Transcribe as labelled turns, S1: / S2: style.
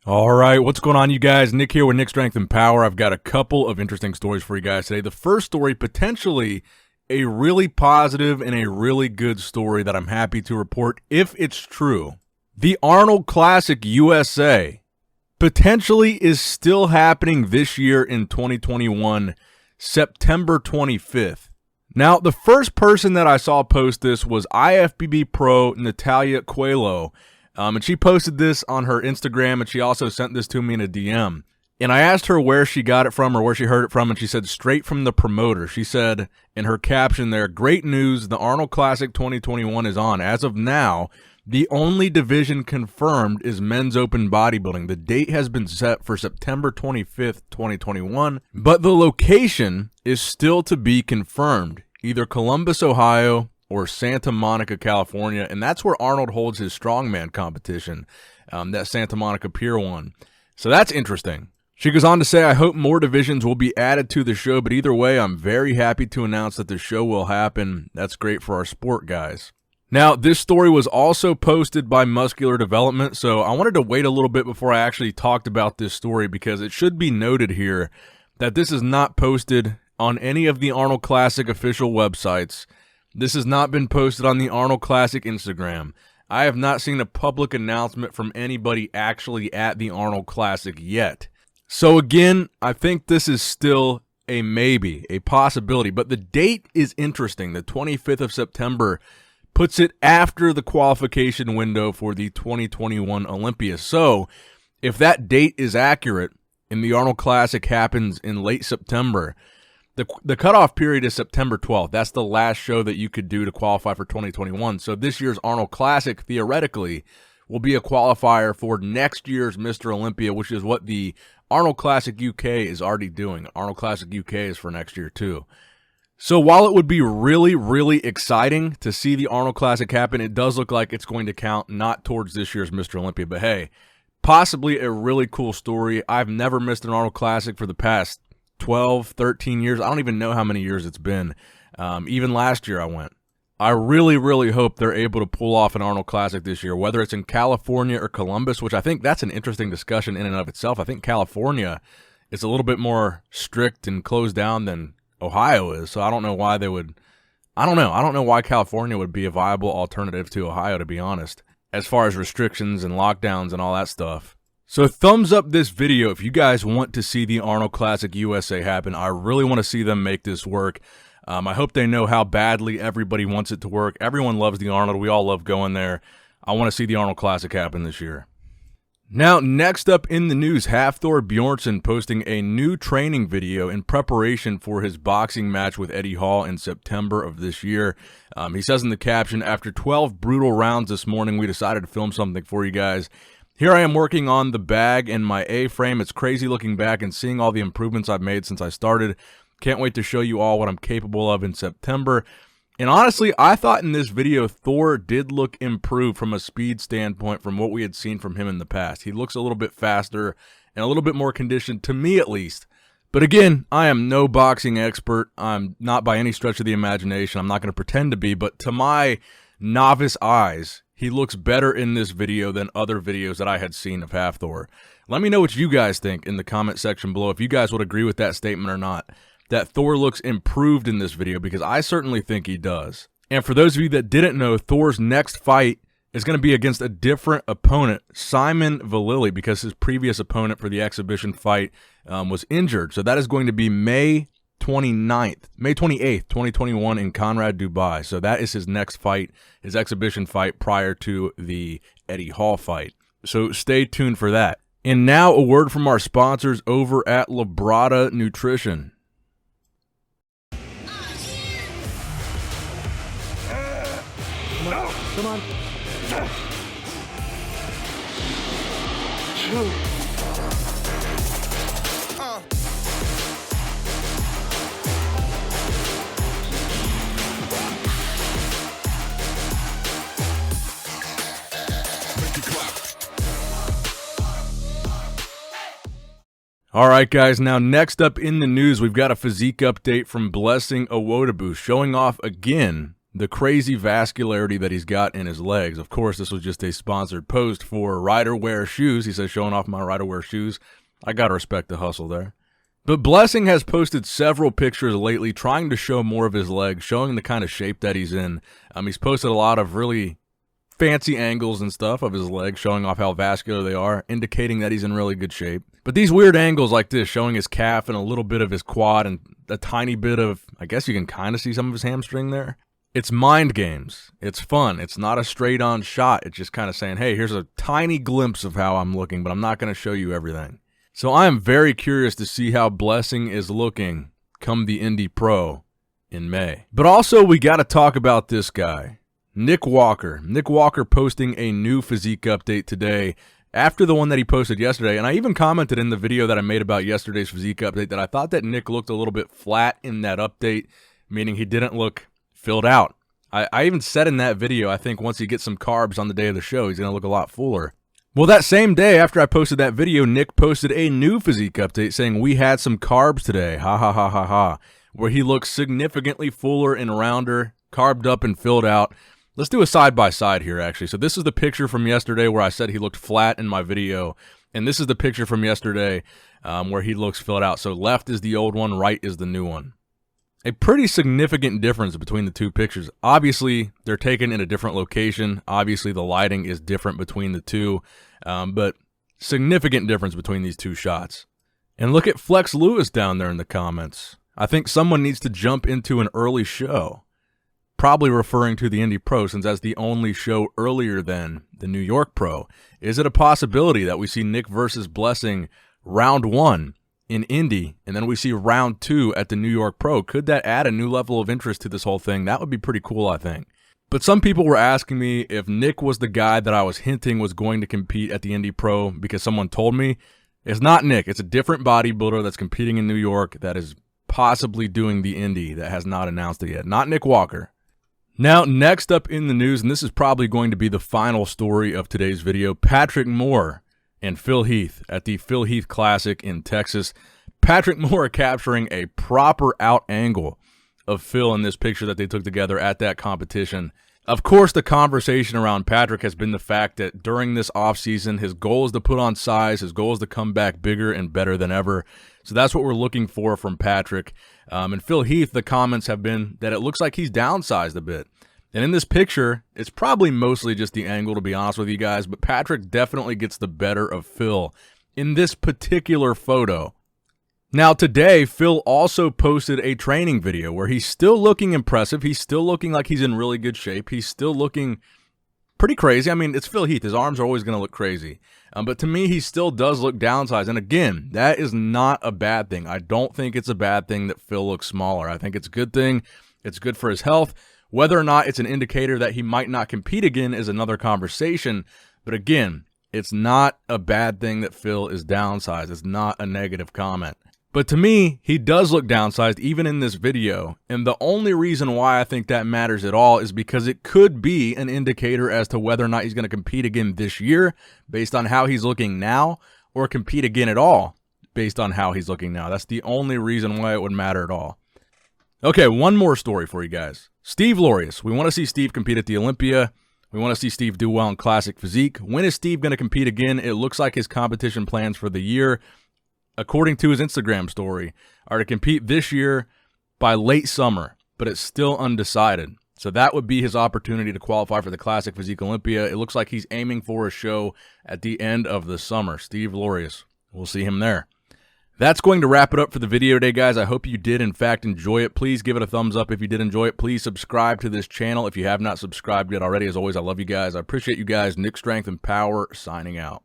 S1: All right, what's going on, you guys? Nick here with Nick Strength and Power. I've got a couple of interesting stories for you guys today. The first story, potentially a really positive and a really good story that I'm happy to report if it's true. The Arnold Classic USA potentially is still happening this year in 2021, September 25th. Now, the first person that I saw post this was IFBB Pro Natalia Coelho. And she posted this on her Instagram, and she also sent this to me in a DM. And I asked her where she got it from or where she heard it from, and she said straight from the promoter. She said in her caption there, "Great news, the Arnold Classic 2021 is on. As of now, the only division confirmed is men's open bodybuilding. The date has been set for September 25th, 2021, but the location is still to be confirmed, either Columbus, Ohio, or Santa Monica, California," and that's where Arnold holds his strongman competition, that Santa Monica Pier 1. So that's interesting. She goes on to say, "I hope more divisions will be added to the show, but either way, I'm very happy to announce that the show will happen. That's great for our sport, guys." Now, this story was also posted by Muscular Development, so I wanted to wait a little bit before I actually talked about this story because it should be noted here that this is not posted on any of the Arnold Classic official websites. This has not been posted on the Arnold Classic Instagram. I have not seen a public announcement from anybody actually at the Arnold Classic yet. So again, I think this is still a maybe, a possibility, but the date is interesting. The 25th of September puts it after the qualification window for the 2021 Olympia. So if that date is accurate and the Arnold Classic happens in late September, the cutoff period is September 12th. That's the last show that you could do to qualify for 2021. So this year's Arnold Classic, theoretically, will be a qualifier for next year's Mr. Olympia, which is what the Arnold Classic UK is already doing. Arnold Classic UK is for next year, too. So while it would be really, really exciting to see the Arnold Classic happen, it does look like it's going to count not towards this year's Mr. Olympia. But hey, possibly a really cool story. I've never missed an Arnold Classic for the past 12, 13 years. I don't even know how many years it's been. Even last year I went. I really, really hope they're able to pull off an Arnold Classic this year, whether it's in California or Columbus, which I think that's an interesting discussion in and of itself. I think California is a little bit more strict and closed down than Ohio is, so I don't know why they would. I don't know why California would be a viable alternative to Ohio, to be honest, as far as restrictions and lockdowns and all that stuff. So thumbs up this video if you guys want to see the Arnold Classic USA happen. I really want to see them make this work. I hope they know how badly everybody wants it to work. Everyone loves the Arnold. We all love going there. I want to see the Arnold Classic happen this year. Now, next up in the news, Hafthor Bjornsson posting a new training video in preparation for his boxing match with Eddie Hall in September of this year. He says in the caption, "After 12 brutal rounds this morning, we decided to film something for you guys. Here I am working on the bag and my A-frame. It's crazy looking back and seeing all the improvements I've made since I started. Can't wait to show you all what I'm capable of in September." And honestly, I thought in this video, Thor did look improved from a speed standpoint from what we had seen from him in the past. He looks a little bit faster and a little bit more conditioned, to me at least. But again, I am no boxing expert. I'm not by any stretch of the imagination. I'm not going to pretend to be, but to my novice eyes, he looks better in this video than other videos that I had seen of Hafthor. Let me know what you guys think in the comment section below, if you guys would agree with that statement or not, that Thor looks improved in this video, because I certainly think he does. And for those of you that didn't know, Thor's next fight is going to be against a different opponent, Simon Valili, because his previous opponent for the exhibition fight was injured. So that is going to be May 28th, 2021 in Conrad, Dubai. So that is his next fight, his exhibition fight prior to the Eddie Hall fight. So stay tuned for that. And now a word from our sponsors over at Labrada Nutrition. Come on. All right, guys, now next up in the news, we've got a physique update from Blessing Awodabu, showing off again the crazy vascularity that he's got in his legs. Of course, this was just a sponsored post for Rider Wear Shoes. He says, showing off my Rider Wear Shoes. I gotta respect the hustle there. But Blessing has posted several pictures lately trying to show more of his legs, showing the kind of shape that he's in. He's posted a lot of really fancy angles and stuff of his legs, showing off how vascular they are, indicating that he's in really good shape. But these weird angles like this, showing his calf and a little bit of his quad and a tiny bit of, I guess you can kind of see some of his hamstring there. It's mind games. It's fun. It's not a straight-on shot. It's just kind of saying, hey, here's a tiny glimpse of how I'm looking, but I'm not going to show you everything. So I am very curious to see how Blessing is looking come the Indy Pro in May. But also, we got to talk about this guy, Nick Walker. Nick Walker posting a new physique update today after the one that he posted yesterday. And I even commented in the video that I made about yesterday's physique update that I thought that Nick looked a little bit flat in that update, meaning he didn't look filled out. I even said in that video, I think once he gets some carbs on the day of the show, he's going to look a lot fuller. Well, that same day after I posted that video, Nick posted a new physique update saying we had some carbs today, ha ha ha ha ha, where he looks significantly fuller and rounder, carved up and filled out. Let's do a side-by-side here, actually. So this is the picture from yesterday where I said he looked flat in my video, and this is the picture from yesterday where he looks filled out. So left is the old one, right is the new one. A pretty significant difference between the two pictures. Obviously, they're taken in a different location. Obviously, the lighting is different between the two, but significant difference between these two shots. And look at Flex Lewis down there in the comments. I think someone needs to jump into an early show, probably referring to the Indy Pro, since that's the only show earlier than the New York Pro. Is it a possibility that we see Nick versus Blessing round 1 in Indy, and then we see round 2 at the New York Pro? Could that add a new level of interest to this whole thing? That would be pretty cool, I think. But some people were asking me if Nick was the guy that I was hinting was going to compete at the Indy Pro because someone told me. It's not Nick. It's a different bodybuilder that's competing in New York that is possibly doing the Indy that has not announced it yet. Not Nick Walker. Now, next up in the news, and this is probably going to be the final story of today's video, Patrick Moore and Phil Heath at the Phil Heath Classic in Texas. Patrick Moore capturing a proper out angle of Phil in this picture that they took together at that competition. Of course, the conversation around Patrick has been the fact that during this offseason, his goal is to put on size, his goal is to come back bigger and better than ever. So that's what we're looking for from Patrick. And Phil Heath, the comments have been that it looks like he's downsized a bit. And in this picture, it's probably mostly just the angle, to be honest with you guys, but Patrick definitely gets the better of Phil in this particular photo. Now today, Phil also posted a training video where he's still looking impressive. He's still looking like he's in really good shape. He's still looking pretty crazy. I mean, it's Phil Heath. His arms are always going to look crazy. But to me, he still does look downsized. And again, that is not a bad thing. I don't think it's a bad thing that Phil looks smaller. I think it's a good thing. It's good for his health. Whether or not it's an indicator that he might not compete again is another conversation. But again, it's not a bad thing that Phil is downsized. It's not a negative comment. But to me, he does look downsized even in this video. And the only reason why I think that matters at all is because it could be an indicator as to whether or not he's going to compete again this year based on how he's looking now, or compete again at all based on how he's looking now. That's the only reason why it would matter at all. Okay, one more story for you guys. Steve Laureus. We want to see Steve compete at the Olympia. We want to see Steve do well in classic physique. When is Steve going to compete again? It looks like his competition plans for the year, according to his Instagram story, are to compete this year by late summer, but it's still undecided. So that would be his opportunity to qualify for the Classic Physique Olympia. It looks like he's aiming for a show at the end of the summer. Steve Laureus. We'll see him there. That's going to wrap it up for the video today, guys. I hope you did, in fact, enjoy it. Please give it a thumbs up if you did enjoy it. Please subscribe to this channel if you have not subscribed yet already. As always, I love you guys. I appreciate you guys. Nick Strength and Power signing out.